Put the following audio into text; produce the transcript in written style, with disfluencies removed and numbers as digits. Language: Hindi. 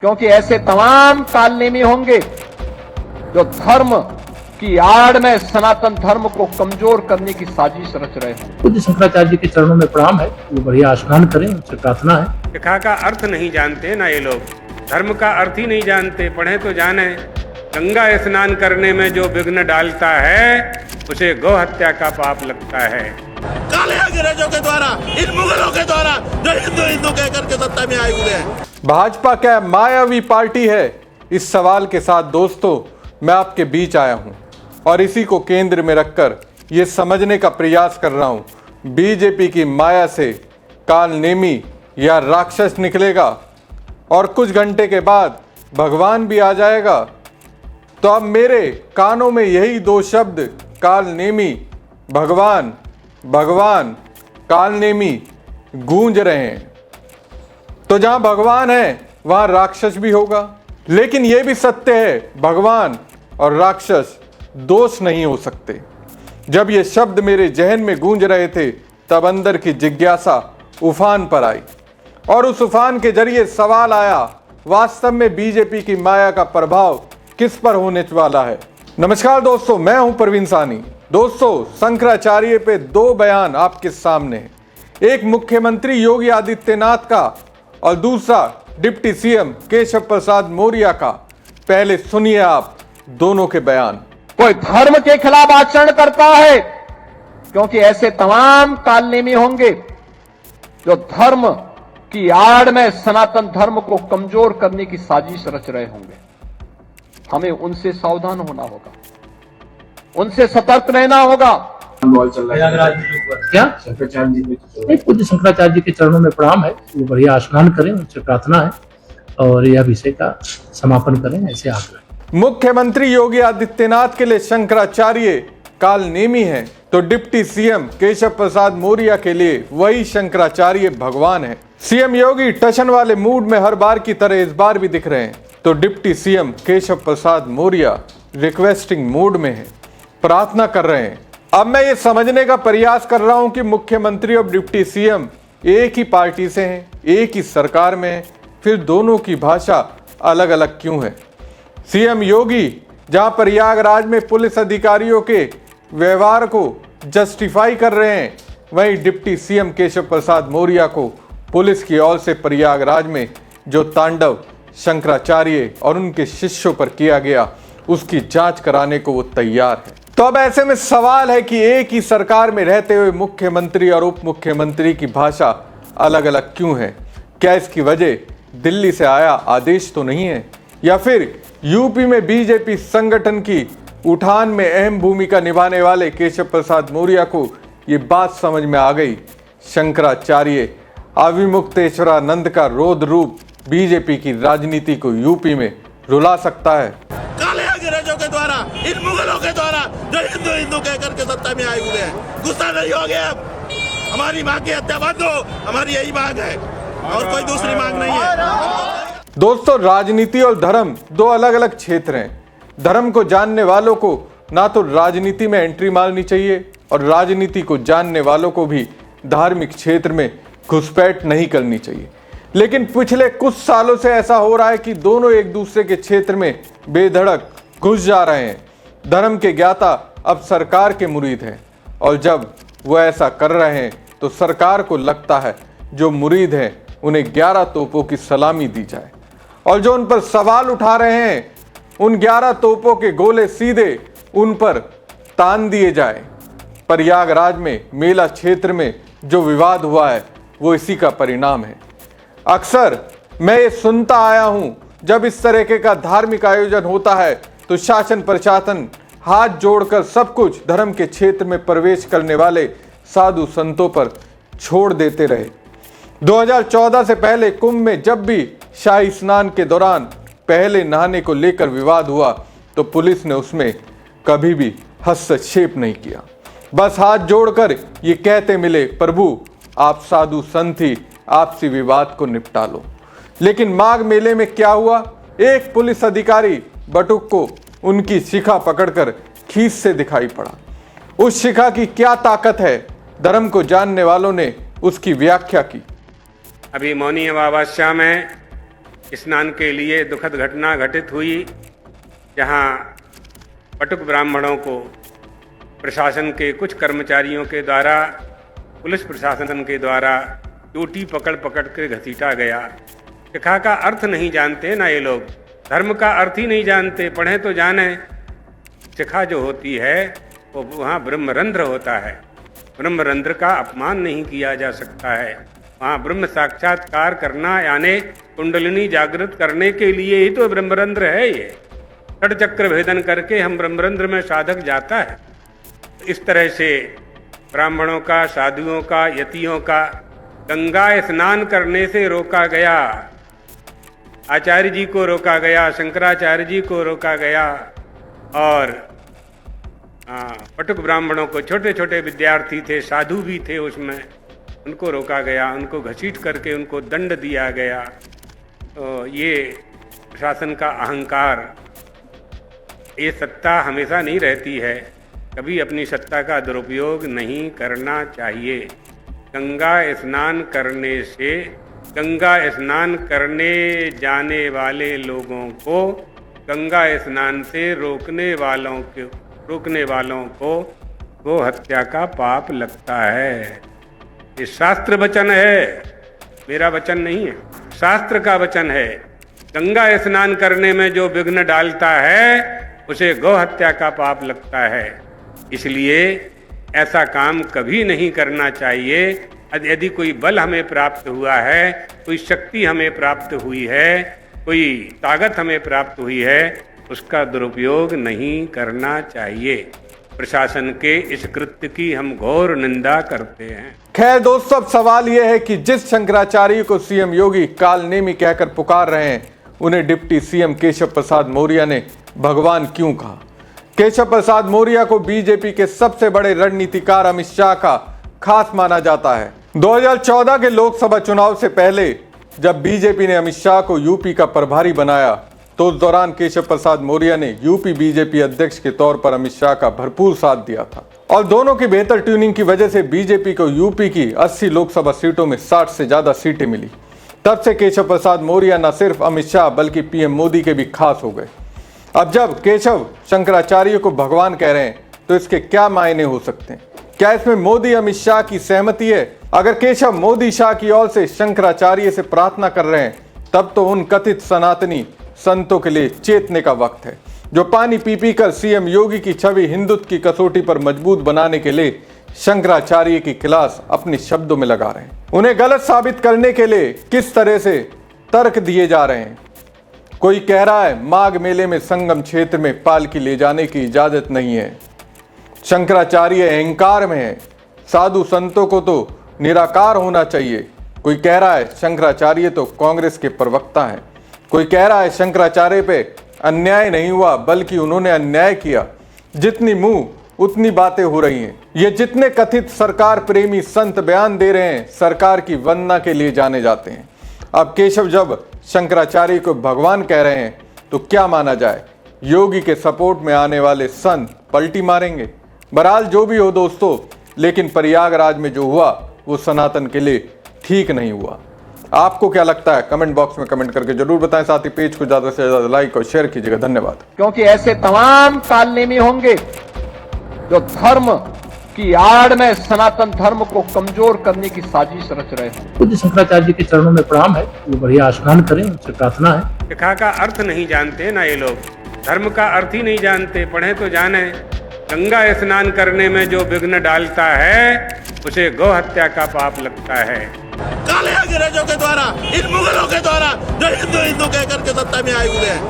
क्योंकि ऐसे तमाम कालनेमी होंगे जो धर्म की आड़ में सनातन धर्म को कमजोर करने की साजिश रच रहे हैं। पूज्य शंकराचार्य जी के चरणों में प्रणाम है, वो बढ़िया स्नान करें, उनसे प्रार्थना है। शिखा का अर्थ नहीं जानते ना ये लोग, धर्म का अर्थ ही नहीं जानते। पढ़े तो जाने, गंगा स्नान करने में जो विघ्न डालता है उसे गौ हत्या का पाप लगता है। काले अंग्रेजों के द्वारा, इन मुगलों के द्वारा जो हिंदू हिंदू कहकर के सत्ता में आए हुए हैं। भाजपा क्या मायावी पार्टी है? इस सवाल के साथ दोस्तों मैं आपके बीच आया हूं और इसी को केंद्र में रखकर ये समझने का प्रयास कर रहा हूं, बीजेपी की माया से काल नेमी या राक्षस निकलेगा और कुछ घंटे के बाद भगवान भी आ जाएगा। तो अब मेरे कानों में यही दो शब्द काल नेमी, भगवान, भगवान, काल नेमी गूंज रहे हैं। तो जहां भगवान है वहां राक्षस भी होगा, लेकिन यह भी सत्य है भगवान और राक्षस दोस्त नहीं हो सकते। जब ये शब्द मेरे जहन में गूंज रहे थे तब अंदर की जिज्ञासा उफान पर आई और उस उफान के जरिए सवाल आया, वास्तव में बीजेपी की माया का प्रभाव किस पर होने वाला है। नमस्कार दोस्तों, मैं हूं प्रवीण सानी। दोस्तों, शंकराचार्य पे दो बयान आपके सामने हैं, एक मुख्यमंत्री योगी आदित्यनाथ का और दूसरा डिप्टी सीएम केशव प्रसाद मौर्य का। पहले सुनिए आप दोनों के बयान। कोई धर्म के खिलाफ आचरण करता है, क्योंकि ऐसे तमाम कालनेमी होंगे जो धर्म की आड़ में सनातन धर्म को कमजोर करने की साजिश रच रहे होंगे। हमें उनसे सावधान होना होगा, उनसे सतर्क रहना होगा। क्या नहीं, पूज्य शंकराचार्य जी के चरणों में प्रणाम है, वो बढ़िया स्नान करें, उनसे प्रार्थना है और यह विषय का समापन करें, ऐसे आग्रह। मुख्यमंत्री योगी आदित्यनाथ के लिए शंकराचार्य काल नेमी है तो डिप्टी सीएम केशव प्रसाद मौर्य के लिए वही शंकराचार्य भगवान है। सीएम योगी टशन वाले मूड में हर बार की तरह इस बार भी दिख रहे हैं, तो deputy CM Keshav Prasad Maurya requesting mood में है, प्रार्थना कर रहे हैं। अब मैं ये समझने का प्रयास कर रहा हूं कि मुख्यमंत्री और डिप्टी सीएम एक ही पार्टी से हैं, एक ही सरकार में हैं, फिर दोनों की भाषा अलग अलग क्यों है। सीएम योगी जहां प्रयागराज में पुलिस अधिकारियों के व्यवहार को जस्टिफाई कर रहे हैं, वहीं डिप्टी सीएम केशव प्रसाद मौर्य को पुलिस की ओर से प्रयागराज में जो तांडव शंकराचार्य और उनके शिष्यों पर किया गया उसकी जांच कराने को वो तैयार है। तो अब ऐसे में सवाल है कि एक ही सरकार में रहते हुए मुख्यमंत्री और उप मुख्यमंत्री की भाषा अलग अलग क्यों है? क्या इसकी वजह दिल्ली से आया आदेश तो नहीं है, या फिर यूपी में बीजेपी संगठन की उठान में अहम भूमिका निभाने वाले केशव प्रसाद मौर्य को ये बात समझ में आ गई, शंकराचार्य अविमुक्तेश्वरानंद का रौद्र रूप बीजेपी की राजनीति को यूपी में रुला सकता है। काले अंग्रेजों के द्वारा, इन मुगलों के द्वारा जो हिंदू हिंदू कहकर के सत्ता में आए हुए हैं। गुस्सा नहीं हो गया? हमारी मांग की हत्या बंद हो, हमारी यही मांग है और कोई दूसरी मांग नहीं है। दोस्तों, राजनीति और धर्म दो अलग अलग क्षेत्र हैं। धर्म को जानने वालों को ना तो राजनीति में एंट्री मारनी चाहिए और राजनीति को जानने वालों को भी धार्मिक क्षेत्र में घुसपैठ नहीं करनी चाहिए। लेकिन पिछले कुछ सालों से ऐसा हो रहा है कि दोनों एक दूसरे के क्षेत्र में बेधड़क घुस जा रहे हैं। धर्म के ज्ञाता अब सरकार के मुरीद हैं और जब वो ऐसा कर रहे हैं तो सरकार को लगता है जो मुरीद हैं उन्हें 11 तोपों की सलामी दी जाए और जो उन पर सवाल उठा रहे हैं उन 11 तोपों के गोले सीधे उन पर तान दिए जाए। प्रयागराज में मेला क्षेत्र में जो विवाद हुआ है वो इसी का परिणाम है। अक्सर मैं ये सुनता आया हूं, जब इस तरह का धार्मिक आयोजन होता है तो शासन प्रशासन हाथ जोड़कर सब कुछ धर्म के क्षेत्र में प्रवेश करने वाले साधु संतों पर छोड़ देते रहे। 2014 से पहले कुंभ में जब भी शाही स्नान के दौरान पहले नहाने को लेकर विवाद हुआ तो पुलिस ने उसमें कभी भी हस्तक्षेप नहीं किया, बस हाथ जोड़कर ये कहते मिले, प्रभु आप साधु संत ही आपसी विवाद को निपटा लो। लेकिन माघ मेले में क्या हुआ? एक पुलिस अधिकारी बटुक को उनकी शिखा पकड़कर खींच से दिखाई पड़ा। उस शिखा की क्या ताकत है? धर्म को जानने वालों ने उसकी व्याख्या की। अभी मौनी अमावस्या में स्नान के लिए दुखद घटना घटित हुई, जहां पटुक ब्राह्मणों को प्रशासन के कुछ कर्मचारियों के द्वारा, पुलिस प्रशासन के द्वारा चोटी पकड़ पकड़ के घसीटा गया। शिखा का अर्थ नहीं जानते ना ये लोग, धर्म का अर्थ ही नहीं जानते, पढ़े तो जाने। शिखा जो होती है वो वहाँ ब्रह्मरंध्र होता है, ब्रह्मरंध्र का अपमान नहीं किया जा सकता है। वहाँ ब्रह्म साक्षात्कार करना यानी कुंडलिनी जागृत करने के लिए ही तो ब्रह्मरंध्र है। ये षड चक्र भेदन करके हम ब्रह्मरंध्र में साधक जाता है। इस तरह से ब्राह्मणों का, साधुओं का, यतियों का गंगा स्नान करने से रोका गया। आचार्य जी को रोका गया, शंकराचार्य जी को रोका गया, और पटुक ब्राह्मणों को, छोटे छोटे विद्यार्थी थे, साधु भी थे उसमें, उनको रोका गया, उनको घसीट करके उनको दंड दिया गया। तो ये प्रशासन का अहंकार, ये सत्ता हमेशा नहीं रहती है, कभी अपनी सत्ता का दुरुपयोग नहीं करना चाहिए। गंगा स्नान करने से, गंगा स्नान करने जाने वाले लोगों को, गंगा स्नान से रोकने वालों को गो हत्या का पाप लगता है। ये शास्त्र वचन है, मेरा वचन नहीं है, शास्त्र का वचन है। गंगा स्नान करने में जो विघ्न डालता है उसे गौ हत्या का पाप लगता है। इसलिए ऐसा काम कभी नहीं करना चाहिए। यदि कोई बल हमें प्राप्त हुआ है, कोई शक्ति हमें प्राप्त हुई है, कोई ताकत हमें प्राप्त हुई है, उसका दुरुपयोग नहीं करना चाहिए। प्रशासन के इस कृत्य की हम घोर निंदा करते हैं। खैर दोस्तों, अब सवाल यह है कि जिस शंकराचार्य को सीएम योगी कालनेमी कहकर पुकार रहे हैं, उन्हें डिप्टी सीएम केशव प्रसाद मौर्य ने भगवान क्यों कहा? केशव प्रसाद मौर्य को बीजेपी के सबसे बड़े रणनीतिकार अमित शाह का खास माना जाता है। 2014 के लोकसभा चुनाव से पहले जब बीजेपी ने अमित शाह को यूपी का प्रभारी बनाया, तो उस दौरान केशव प्रसाद मौर्य ने यूपी बीजेपी अध्यक्ष के तौर पर अमित शाह का भरपूर साथ दिया था, और दोनों की बेहतर ट्यूनिंग की वजह से बीजेपी को यूपी की 80 लोकसभा सीटों में 60 से ज्यादा सीटें मिली। तब से केशव प्रसाद मौर्य न सिर्फ अमित शाह बल्कि पीएम मोदी के भी खास हो गए। अब जब केशव शंकराचार्य को भगवान कह रहे हैं, तो इसके क्या मायने हो सकते हैं? क्या इसमें मोदी अमित शाह की सहमति है? अगर केशव मोदी शाह की ओर से शंकराचार्य से प्रार्थना कर रहे हैं, तब तो उन कथित सनातनी संतों के लिए चेतने का वक्त है, जो पानी पी पी कर सीएम योगी की छवि हिंदुत्व की कसौटी पर मजबूत बनाने के लिए शंकराचार्य की क्लास अपने शब्दों में लगा रहे हैं। उन्हें गलत साबित करने के लिए किस तरह से तर्क दिए जा रहे हैं। कोई कह रहा है माघ मेले में संगम क्षेत्र में पालकी ले जाने की इजाजत नहीं है, शंकराचार्य अहंकार में है, साधु संतों को तो निराकार होना चाहिए। कोई कह रहा है शंकराचार्य तो कांग्रेस के प्रवक्ता हैं। कोई कह रहा है शंकराचार्य पे अन्याय नहीं हुआ बल्कि उन्होंने अन्याय किया। जितनी मुंह उतनी बातें हो रही हैं। ये जितने कथित सरकार प्रेमी संत बयान दे रहे हैं, सरकार की वंदना के लिए जाने जाते हैं। अब केशव जब शंकराचार्य को भगवान कह रहे हैं, तो क्या माना जाए? योगी के सपोर्ट में आने वाले संत पलटी मारेंगे। बहरहाल जो भी हो दोस्तों, लेकिन प्रयागराज में जो हुआ वो सनातन के लिए ठीक नहीं हुआ। आपको क्या लगता है? कमेंट बॉक्स में कमेंट करके जरूर बताएं। साथ ही पेज को ज्यादा से ज्यादा लाइक और शेयर कीजिएगा। धन्यवाद। क्योंकि ऐसे तमाम कालनेमी होंगे जो धर्म की आड़ में सनातन धर्म को कमजोर करने की साजिश रच रहे हैं। पूज्य शंकराचार्य जी के चरणों में प्रणाम है, वो बढ़िया स्नान करें, उनसे प्रार्थना है। शिखा का अर्थ नहीं जानते ना ये लोग, धर्म का अर्थ ही नहीं जानते, पढ़े तो जाने। गंगा स्नान करने में जो विघ्न डालता है उसे गौ हत्या का पाप लगता है। काले अंग्रेजों के द्वारा, इन मुगलों के द्वारा जो हिंदू हिंदू कह करके सत्ता में आए हुए हैं,